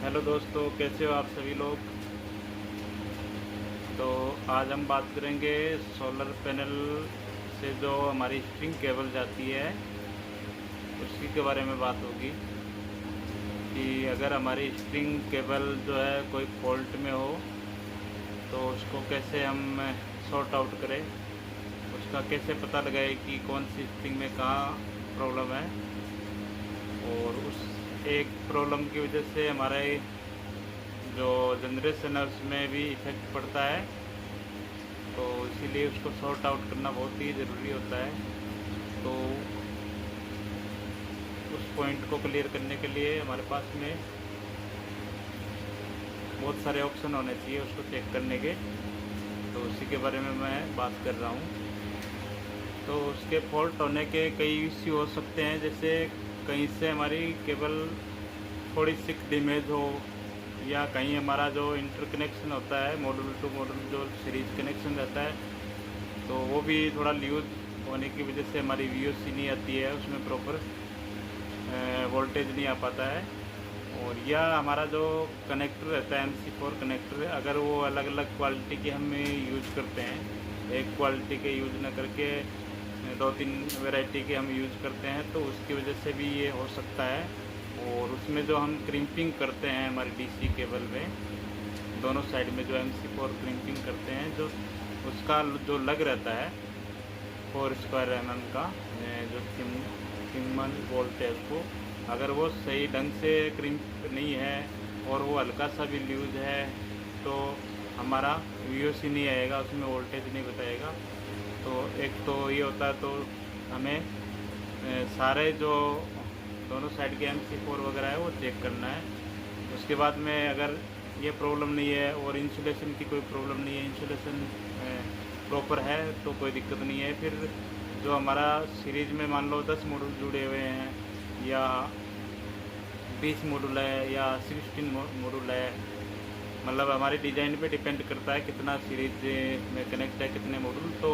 Hello दोस्तों, कैसे हो आप सभी लोग। तो आज हम बात करेंगे सोलर पैनल से जो हमारी स्ट्रिंग केबल जाती है उसी के बारे में बात होगी कि अगर हमारी स्ट्रिंग केबल जो है कोई फॉल्ट में हो तो उसको कैसे हम सॉर्ट आउट करें, उसका कैसे पता लगाए कि कौन सी स्ट्रिंग में कहाँ प्रॉब्लम है। और उस एक प्रॉब्लम की वजह से हमारे जो जनरेशन है उसमें भी इफ़ेक्ट पड़ता है, तो इसीलिए उसको सॉर्ट आउट करना बहुत ही ज़रूरी होता है। तो उस पॉइंट को क्लियर करने के लिए हमारे पास में बहुत सारे ऑप्शन होने चाहिए उसको चेक करने के, तो उसी के बारे में मैं बात कर रहा हूँ। तो उसके फॉल्ट होने के कई इश्यू हो सकते हैं, जैसे कहीं से हमारी केबल थोड़ी सी डैमेज हो, या कहीं हमारा जो इंटरकनेक्शन होता है मॉड्यूल टू मॉड्यूल जो सीरीज कनेक्शन रहता है तो वो भी थोड़ा लूज होने की वजह से हमारी वीओसी नहीं आती है, उसमें प्रॉपर वोल्टेज नहीं आ पाता है। और या हमारा जो कनेक्टर रहता है MC4 कनेक्टर, अगर वो अलग अलग क्वालिटी के हम यूज करते हैं, एक क्वालिटी के यूज ना करके दो तीन वैरायटी के हम यूज करते हैं, तो उसकी वजह से भी ये हो सकता है। और उसमें जो हम क्रिम्पिंग करते हैं हमारी DC केबल में दोनों साइड में जो MC4 क्रिम्पिंग करते हैं, जो उसका जो लग रहता है 4² mm का जो सिमन बोलते हैं उसको, अगर वो सही ढंग से क्रिम्प नहीं है और वो हल्का सा भी लूज है तो हमारा VOC नहीं आएगा, उसमें वोल्टेज नहीं बताएगा। तो एक तो ये होता है, तो हमें सारे जो दोनों साइड के MC4 वगैरह है वो चेक करना है। उसके बाद में अगर ये प्रॉब्लम नहीं है और इंसुलेशन की कोई प्रॉब्लम नहीं है, इंसुलेशन प्रॉपर है तो कोई दिक्कत नहीं है। फिर जो हमारा सीरीज में मान लो 10 मॉड्यूल जुड़े हुए हैं या 20 मॉड्यूल है या 16 मॉड्यूल है, मतलब हमारी डिज़ाइन पे डिपेंड करता है कितना सीरीज में कनेक्ट है, कितने मॉड्यूल। तो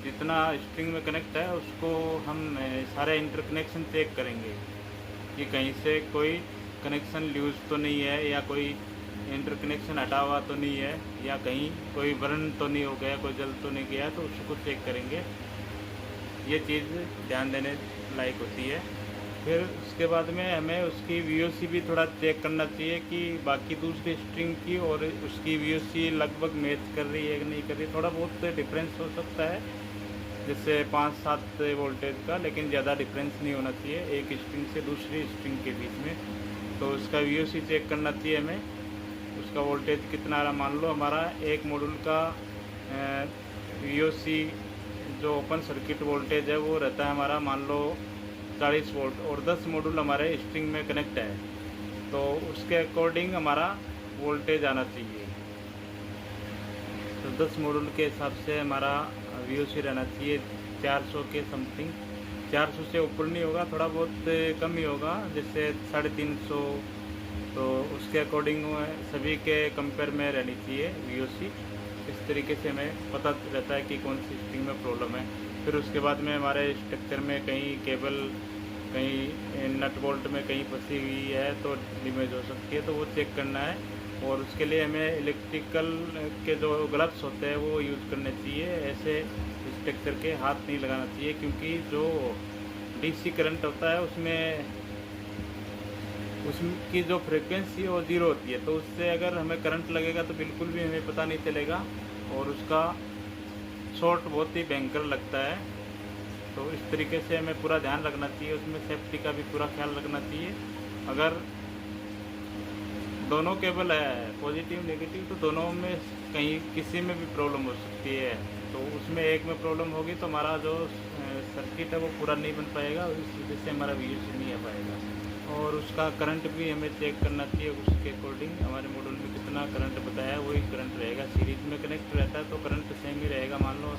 जितना स्ट्रिंग में कनेक्ट है उसको हम सारे इंटरकनेक्शन चेक करेंगे कि कहीं से कोई कनेक्शन लूज तो नहीं है, या कोई इंटरकनेक्शन हटा हुआ तो नहीं है, या कहीं कोई बर्न तो नहीं हो गया, कोई जल तो नहीं गया, तो उसको चेक करेंगे। ये चीज़ ध्यान देने लायक होती है। फिर उसके बाद में हमें उसकी VOC भी थोड़ा चेक करना चाहिए कि बाकी दूसरी स्ट्रिंग की और उसकी VOC लगभग मैच कर रही है कि नहीं कर रही। थोड़ा बहुत डिफरेंस हो सकता है, जैसे 5-7 वोल्टेज का, लेकिन ज़्यादा डिफरेंस नहीं होना चाहिए एक स्ट्रिंग से दूसरी स्ट्रिंग के बीच में। तो उसका VOC चेक करना चाहिए हमें, उसका वोल्टेज कितना रहा। मान लो हमारा एक मॉड्यूल का VOC जो ओपन सर्किट वोल्टेज है वो रहता है हमारा मान लो 40 वोल्ट, और 10 मॉड्यूल हमारे स्ट्रिंग में कनेक्ट है, तो उसके अकॉर्डिंग हमारा वोल्टेज आना चाहिए। तो 10 मॉड्यूल के हिसाब से हमारा VOC रहना चाहिए 400 के समथिंग। 400 से ऊपर नहीं होगा, थोड़ा बहुत कम ही होगा, जैसे 350। तो उसके अकॉर्डिंग सभी के कंपेयर में रहनी चाहिए VOC। इस तरीके से हमें पता रहता है कि कौन सी स्ट्रिंग में प्रॉब्लम है। फिर उसके बाद में हमारे स्ट्रक्चर में कहीं केबल कहीं नट बोल्ट में कहीं फंसी हुई है तो डैमेज हो सकती है, तो वो चेक करना है। और उसके लिए हमें इलेक्ट्रिकल के जो ग्लव्स होते हैं वो यूज़ करने चाहिए, ऐसे स्ट्रक्चर के हाथ नहीं लगाना चाहिए, क्योंकि जो DC करंट होता है उसकी जो फ्रिक्वेंसी वो 0 होती है, तो उससे अगर हमें करंट लगेगा तो बिल्कुल भी हमें पता नहीं चलेगा और उसका शॉर्ट बहुत ही भयंकर लगता है। तो इस तरीके से हमें पूरा ध्यान रखना चाहिए, उसमें सेफ्टी का भी पूरा ख्याल रखना चाहिए। अगर दोनों केबल है पॉजिटिव नेगेटिव, तो दोनों में कहीं किसी में भी प्रॉब्लम हो सकती है, तो उसमें एक में प्रॉब्लम होगी तो हमारा जो सर्किट है वो पूरा नहीं बन पाएगा, और इस वजह से हमारा VOC नहीं आ पाएगा। और उसका करंट भी हमें चेक करना चाहिए, उसके अकॉर्डिंग हमारे मॉड्यूल में कितना करंट बताया है वही करंट रहेगा। सीरीज में कनेक्ट रहता है तो करंट सेम ही रहेगा। मान लो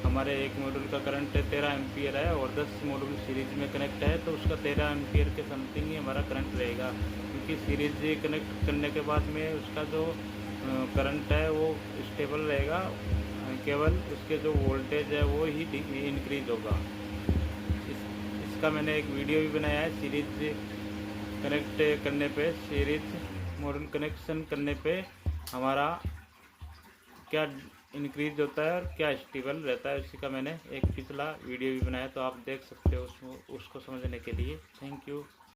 हमारे एक मॉड्यूल का करंट 13 एम्पियर है और 10 मॉड्यूल सीरीज में कनेक्ट है, तो उसका 13 एम्पियर के समथिंग ही हमारा करंट रहेगा, क्योंकि सीरीज कनेक्ट करने के बाद में उसका जो करंट है वो स्टेबल रहेगा, केवल उसके जो वोल्टेज है वो ही इंक्रीज होगा। इसका मैंने एक वीडियो भी बनाया है सीरीज कनेक्ट करने पे, सीरीज मॉड्यूल कनेक्शन करने पे हमारा क्या इंक्रीज होता है और क्या स्टेबल रहता है, उसी का मैंने एक पिछला वीडियो भी बनाया, तो आप देख सकते हो उसको समझने के लिए। Thank you.